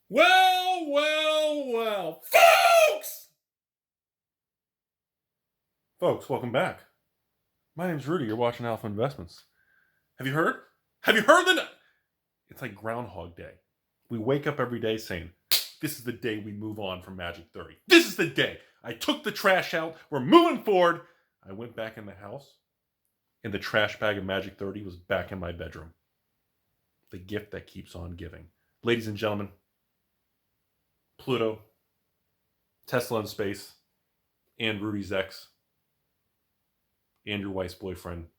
Well, folks, welcome back. My name's Rudy. You're watching Alpha Investments. Have you heard? Have you heard the? It's like Groundhog Day. We wake up every day saying, "This is the day we move on from Magic 30. This is the day I took the trash out. We're moving forward." I went back in the house, and the trash bag of Magic 30 was back in my bedroom. The gift that keeps on giving, ladies and gentlemen. Pluto, Tesla in space, and Rudy's ex, and your wife's boyfriend,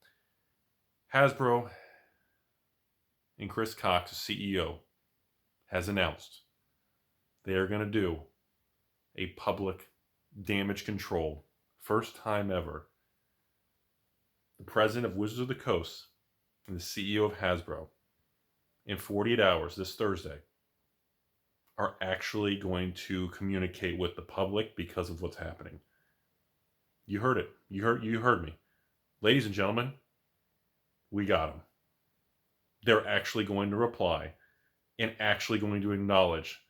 Hasbro and Chris Cox, CEO, has announced they are going to do a public damage control, first time ever. The president of Wizards of the Coast and the CEO of Hasbro, in 48 hours this Thursday, are actually going to communicate with the public because of what's happening. You heard it. You heard me. Ladies and gentlemen, we got them. They're actually going to reply and actually going to acknowledge.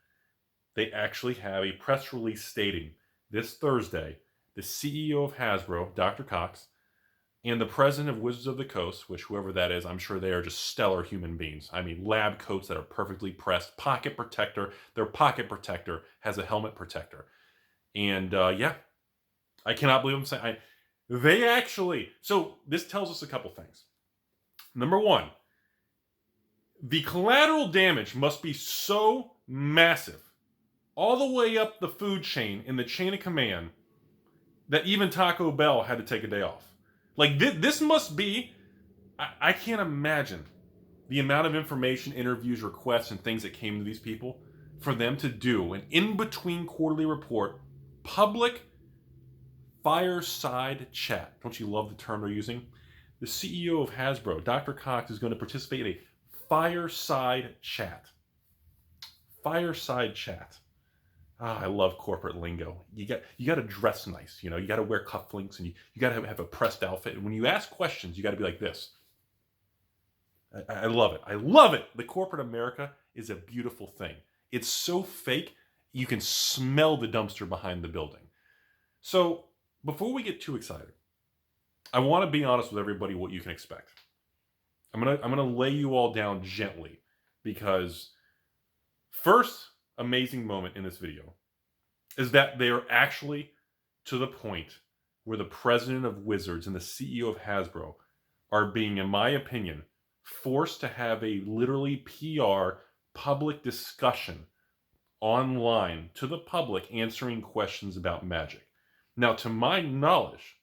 They actually have a press release stating this Thursday, the CEO of Hasbro, Dr. Cox, and the president of Wizards of the Coast, which whoever that is, I'm sure they are just stellar human beings. I mean, lab coats that are perfectly pressed, pocket protector. Their pocket protector has a helmet protector. And yeah, I cannot believe I'm saying. They actually, so this tells us a couple things. Number one, the collateral damage must be so massive, all the way up the food chain in the chain of command, that even Taco Bell had to take a day off. Like, this must be, I can't imagine the amount of information, interviews, requests, and things that came to these people for them to do an in-between quarterly report, public fireside chat. Don't you love the term they're using? The CEO of Hasbro, Dr. Cox, is going to participate in a fireside chat. Fireside chat. I love corporate lingo. You got to dress nice, you got to wear cufflinks, and you got to have a pressed outfit. And when you ask questions, you got to be like this. I love it. I love it. The corporate America is a beautiful thing. It's so fake, you can smell the dumpster behind the building. So before we get too excited, I want to be honest with everybody what you can expect. I'm gonna lay you all down gently, because first amazing moment in this video is that they are actually to the point where the president of Wizards and the CEO of Hasbro are being, in my opinion, forced to have a literally PR public discussion online to the public, answering questions about Magic. Now, to my knowledge,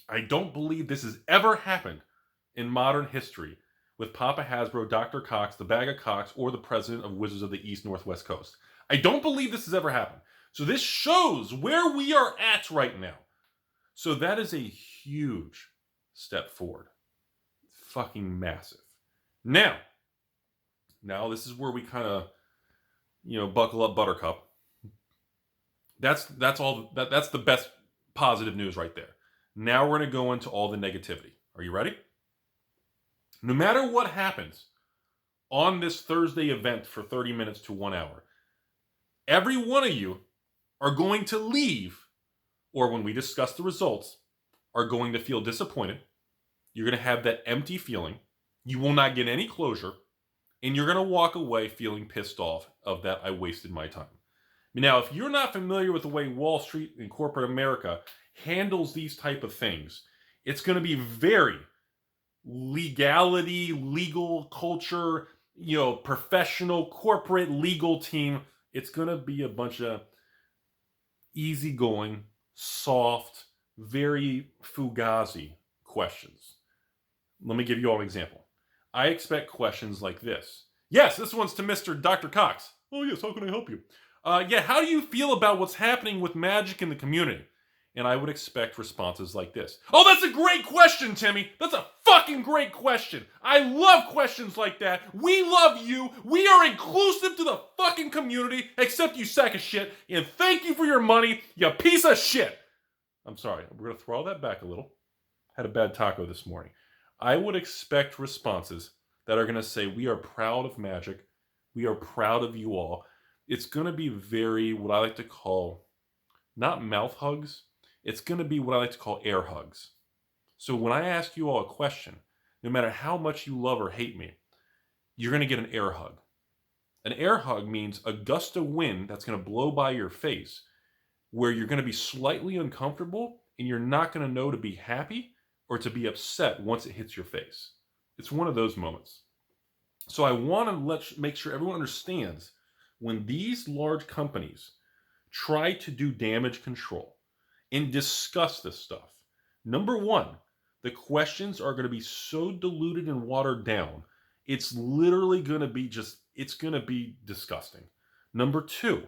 I don't believe this has ever happened in modern history with Papa Hasbro, Dr. Cox, the Bag of Cox, or the president of Wizards of the East Northwest Coast. I don't believe this has ever happened. So this shows where we are at right now. So that is a huge step forward. Fucking massive. Now this is where we kind of, buckle up, Buttercup. That's the best positive news right there. Now we're going to go into all the negativity. Are you ready? No matter what happens on this Thursday event for 30 minutes to 1 hour, every one of you are going to leave, or when we discuss the results, are going to feel disappointed. You're going to have that empty feeling. You will not get any closure, and you're going to walk away feeling pissed off of that I wasted my time. Now, if you're not familiar with the way Wall Street and corporate America handles these type of things, it's going to be very legal culture, professional corporate legal team. It's going to be a bunch of easygoing, soft, very fugazi questions. Let me give you all an example. I expect questions like this. Yes, this one's to Mr. Dr. Cox. Oh yes, how can I help you? Yeah, how do you feel about what's happening with Magic in the community? And I would expect responses like this. Oh, that's a great question, Timmy. That's a fucking great question. I love questions like that. We love you. We are inclusive to the fucking community, except you sack of shit. And thank you for your money, you piece of shit. I'm sorry. We're going to throw all that back a little. Had a bad taco this morning. I would expect responses that are going to say, we are proud of Magic. We are proud of you all. it's going to be very, what I like to call, not mouth hugs. It's going to be what I like to call air hugs. So when I ask you all a question, no matter how much you love or hate me, you're going to get an air hug. An air hug means a gust of wind that's going to blow by your face, where you're going to be slightly uncomfortable and you're not going to know to be happy or to be upset once it hits your face. It's one of those moments. So I want to make sure everyone understands, when these large companies try to do damage control and discuss this stuff, number one, the questions are going to be so diluted and watered down, it's literally going to be it's going to be disgusting. Number two,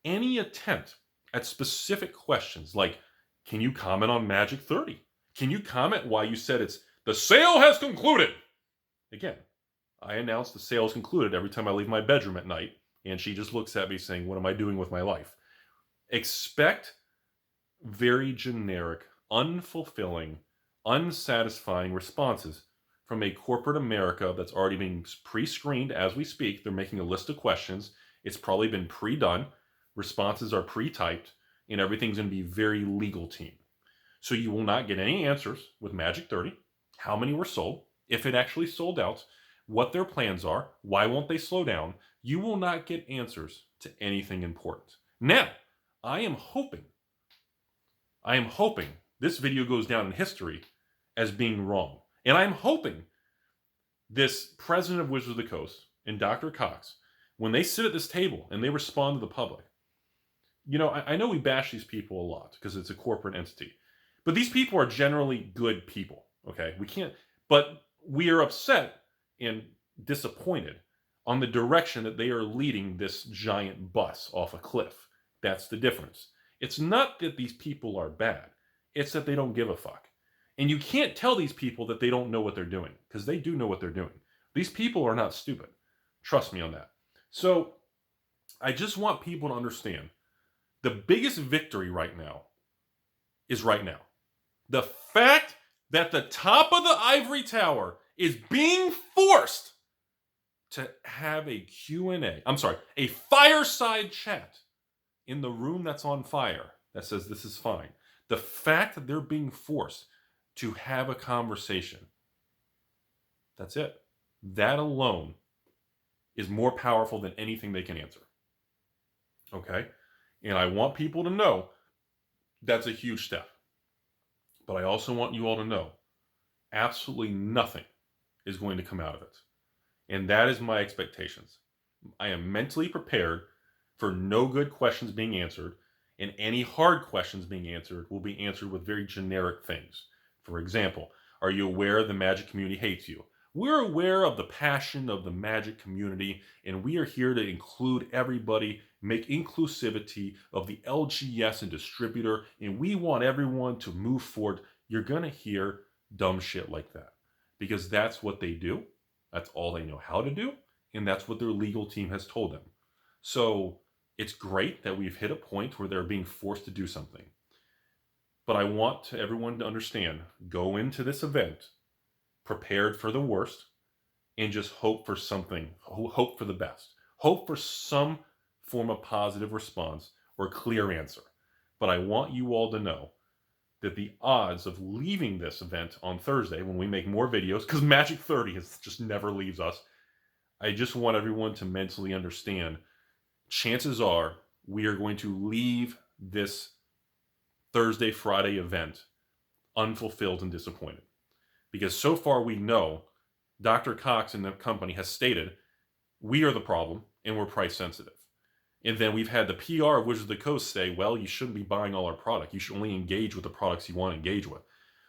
any attempt at specific questions like, can you comment on Magic 30? Can you comment why you said the sale has concluded? Again, I announce the sale is concluded every time I leave my bedroom at night, and she just looks at me saying, what am I doing with my life? Expect very generic, unfulfilling, unsatisfying responses from a corporate America that's already being pre-screened as we speak. They're making a list of questions. It's probably been pre-done. Responses are pre-typed, and everything's going to be very legal team. So you will not get any answers with Magic 30. How many were sold? If it actually sold out, what their plans are, why won't they slow down? You will not get answers to anything important. Now, I am hoping this video goes down in history as being wrong. And I'm hoping this president of Wizards of the Coast and Dr. Cox, when they sit at this table and they respond to the public, I know we bash these people a lot because it's a corporate entity, but these people are generally good people, okay? But we are upset and disappointed on the direction that they are leading this giant bus off a cliff. That's the difference. It's not that these people are bad. It's that they don't give a fuck. And you can't tell these people that they don't know what they're doing, because they do know what they're doing. These people are not stupid. Trust me on that. So I just want people to understand, the biggest victory right now is right now. The fact that the top of the ivory tower is being forced to have a a fireside chat in the room that's on fire that says this is fine. The fact that they're being forced to have a conversation, that's it. That alone is more powerful than anything they can answer. Okay? And I want people to know that's a huge step. But I also want you all to know absolutely nothing is going to come out of it. And that is my expectations. I am mentally prepared for no good questions being answered, and any hard questions being answered will be answered with very generic things. For example, are you aware the Magic community hates you? We're aware of the passion of the Magic community, and we are here to include everybody, make inclusivity of the LGS and distributor, and we want everyone to move forward. You're going to hear dumb shit like that, because that's what they do. That's all they know how to do, and that's what their legal team has told them. So it's great that we've hit a point where they're being forced to do something. But I want everyone to understand, go into this event prepared for the worst and just hope for something, hope for the best. Hope for some form of positive response or clear answer. But I want you all to know that the odds of leaving this event on Thursday when we make more videos, because Magic 30 just never leaves us, I just want everyone to mentally understand, chances are we are going to leave this Thursday, Friday event unfulfilled and disappointed. Because so far we know Dr. Cox and the company has stated we are the problem and we're price sensitive. And then we've had the PR of Wizards of the Coast say, well, you shouldn't be buying all our product. You should only engage with the products you want to engage with.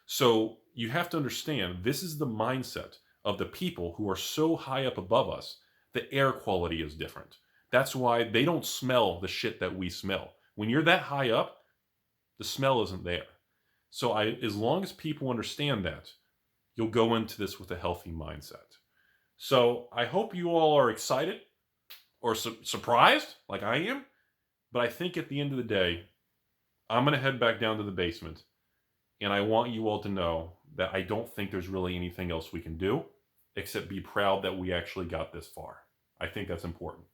So you have to understand, this is the mindset of the people who are so high up above us. The air quality is different. That's why they don't smell the shit that we smell. When you're that high up, the smell isn't there. So as long as people understand that, you'll go into this with a healthy mindset. So I hope you all are excited or surprised like I am. But I think at the end of the day, I'm going to head back down to the basement. And I want you all to know that I don't think there's really anything else we can do except be proud that we actually got this far. I think that's important.